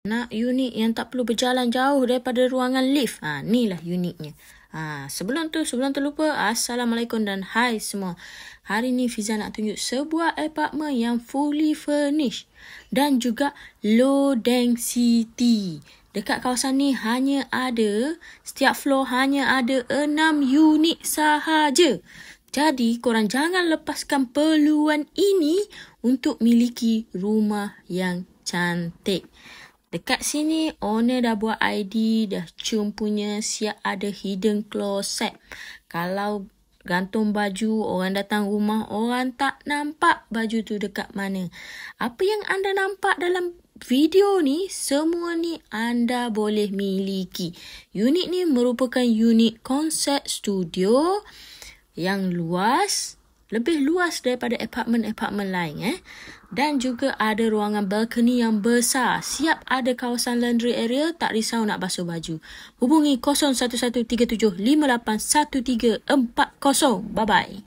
Nak unit yang tak perlu berjalan jauh daripada ruangan lift. Inilah unitnya. Sebelum terlupa, Assalamualaikum dan hai semua. Hari ni Fiza nak tunjuk sebuah apartment yang fully furnished dan juga low density. Dekat kawasan ni setiap floor hanya ada 6 unit sahaja. Jadi korang jangan lepaskan peluang ini untuk miliki rumah yang cantik. Dekat sini owner dah buat ID, dah cium punya, siap ada hidden closet. Kalau gantung baju, orang datang rumah, orang tak nampak baju tu dekat mana. Apa yang anda nampak dalam video ni, semua ni anda boleh miliki. Unit ni merupakan unit konsep studio yang luas, lebih luas daripada apartment-apartment lain. Dan juga ada ruangan balcony yang besar. Siap ada kawasan laundry area, tak risau nak basuh baju. Hubungi 0113758140. Bye-bye.